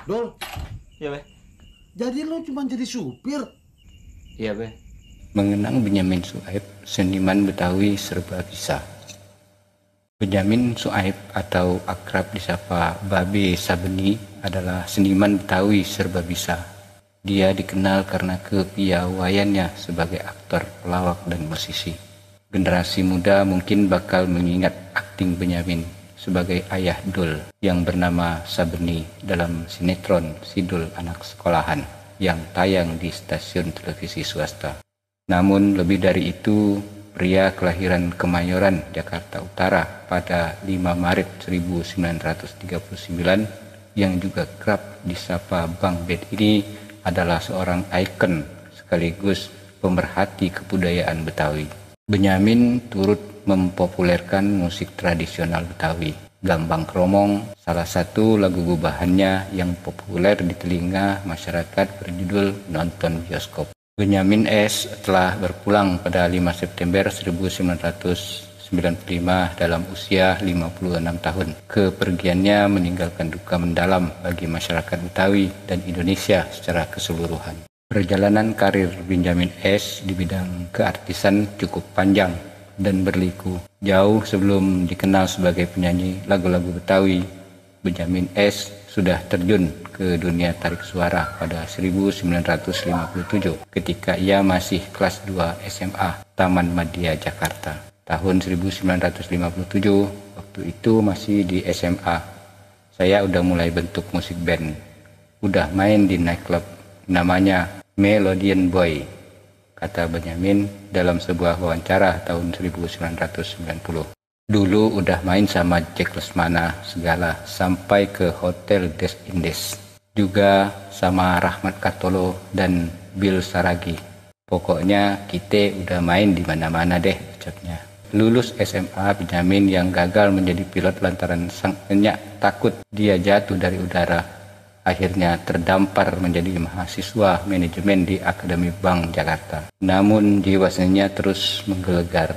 Dol, Iya, Be. jadi lu cuma jadi supir? Iya, Be. Mengenang Benyamin Suaib, seniman Betawi serba bisa. Benyamin Suaib atau akrab disapa Babe Sabeni adalah seniman Betawi serba bisa. Dia dikenal karena kepiawaiannya sebagai aktor, pelawak, dan musisi. Generasi muda mungkin bakal mengingat akting Benyamin sebagai ayah Dul yang bernama Sabeni dalam sinetron Sidul Anak Sekolahan yang tayang di stasiun televisi swasta. Namun lebih dari itu, pria kelahiran Kemayoran, Jakarta Utara pada 5 Maret 1939 yang juga kerap disapa Bang Bet ini adalah seorang ikon sekaligus pemerhati kebudayaan Betawi. Benyamin turut mempopulerkan musik tradisional Betawi. Gambang Kromong, salah satu lagu gubahannya yang populer di telinga masyarakat berjudul Nonton Bioskop. Benyamin S. telah berpulang pada 5 September 1995 dalam usia 56 tahun. Kepergiannya meninggalkan duka mendalam bagi masyarakat Betawi dan Indonesia secara keseluruhan. Perjalanan karir Benyamin S. di bidang keartisan cukup panjang dan berliku. Jauh sebelum dikenal sebagai penyanyi lagu-lagu Betawi, Benyamin S. sudah terjun ke dunia tarik suara pada 1957 ketika ia masih kelas 2 SMA Taman Madya Jakarta. Tahun 1957, waktu itu masih di SMA, saya udah mulai bentuk musik band. Udah main di nightclub namanya Melodian Boy, kata Benyamin dalam sebuah wawancara tahun 1990. Dulu udah main sama Jack Lesmana segala sampai ke Hotel Des Indes. Juga sama Rahmat Kartolo dan Bill Saragi. Pokoknya kita udah main di mana-mana deh, ucapnya. Lulus SMA, Benyamin yang gagal menjadi pilot lantaran sang enyak takut dia jatuh dari udara. Akhirnya terdampar menjadi mahasiswa manajemen di Akademi Bank Jakarta. Namun jiwa seninya terus menggelegar.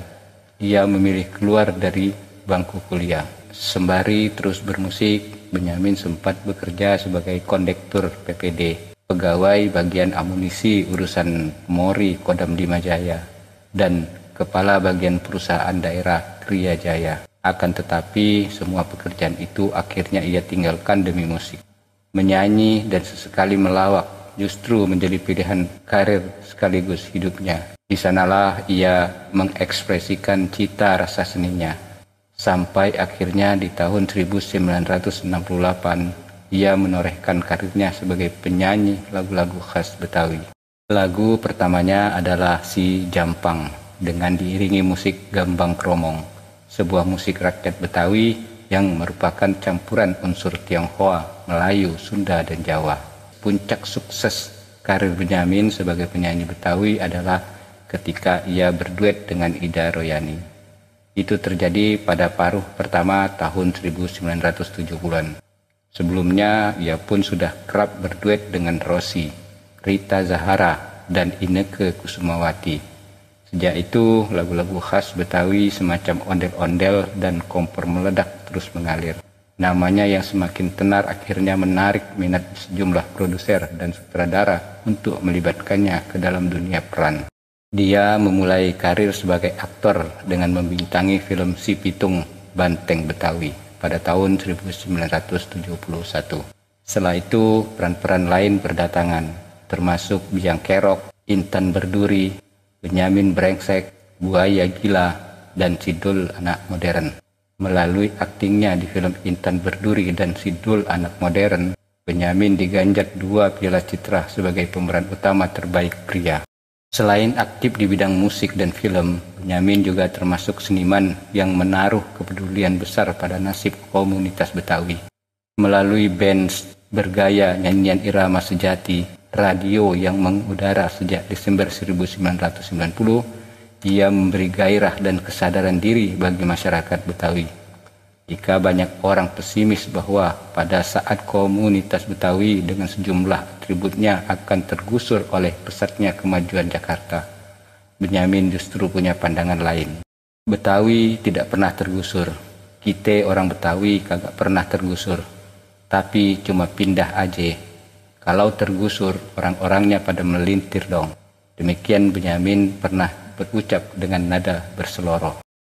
Ia memilih keluar dari bangku kuliah. Sembari terus bermusik, Benyamin sempat bekerja sebagai kondektur PPD, pegawai bagian amunisi urusan Mori Kodam Dimajaya, dan kepala bagian perusahaan daerah Kriya Jaya. Akan tetapi semua pekerjaan itu akhirnya ia tinggalkan demi musik. Menyanyi dan sesekali melawak justru menjadi pilihan karir sekaligus hidupnya. Di sanalah ia mengekspresikan cita rasa seninya. Sampai akhirnya di tahun 1968 ia menorehkan karirnya sebagai penyanyi lagu-lagu khas Betawi. Lagu pertamanya adalah Si Jampang dengan diiringi musik Gambang Kromong, sebuah musik rakyat Betawi yang merupakan campuran unsur Tionghoa, Melayu, Sunda, dan Jawa. Puncak sukses karir Benyamin sebagai penyanyi Betawi adalah ketika ia berduet dengan Ida Royani. Itu terjadi pada paruh pertama tahun 1970-an. Sebelumnya ia pun sudah kerap berduet dengan Rosi, Rita Zahara, dan Inneke Kusumawati. Sejak itu, lagu-lagu khas Betawi semacam ondel-ondel dan kompor meledak terus mengalir. Namanya yang semakin tenar akhirnya menarik minat sejumlah produser dan sutradara untuk melibatkannya ke dalam dunia peran. Dia memulai karir sebagai aktor dengan membintangi film Si Pitung Banteng Betawi pada tahun 1971. Setelah itu, peran-peran lain berdatangan, termasuk Biang Kerok, Intan Berduri, Benyamin Brengsek, Buaya Gila, dan Sidul Anak Modern. Melalui aktingnya di film Intan Berduri dan Sidul Anak Modern, Benyamin diganjar 2 Piala Citra sebagai pemeran utama terbaik pria. Selain aktif di bidang musik dan film, Benyamin juga termasuk seniman yang menaruh kepedulian besar pada nasib komunitas Betawi. Melalui band bergaya nyanyian irama sejati, radio yang mengudara sejak Desember 1990, ia memberi gairah dan kesadaran diri bagi masyarakat Betawi. Jika banyak orang pesimis bahwa pada saat komunitas Betawi dengan sejumlah atributnya akan tergusur oleh pesatnya kemajuan Jakarta, Benyamin justru punya pandangan lain. Betawi tidak pernah tergusur. Kita orang Betawi kagak pernah tergusur. tapi cuma pindah aja. Kalau tergusur, orang-orangnya pada melintir dong. Demikian Benyamin pernah berucap dengan nada berseloroh.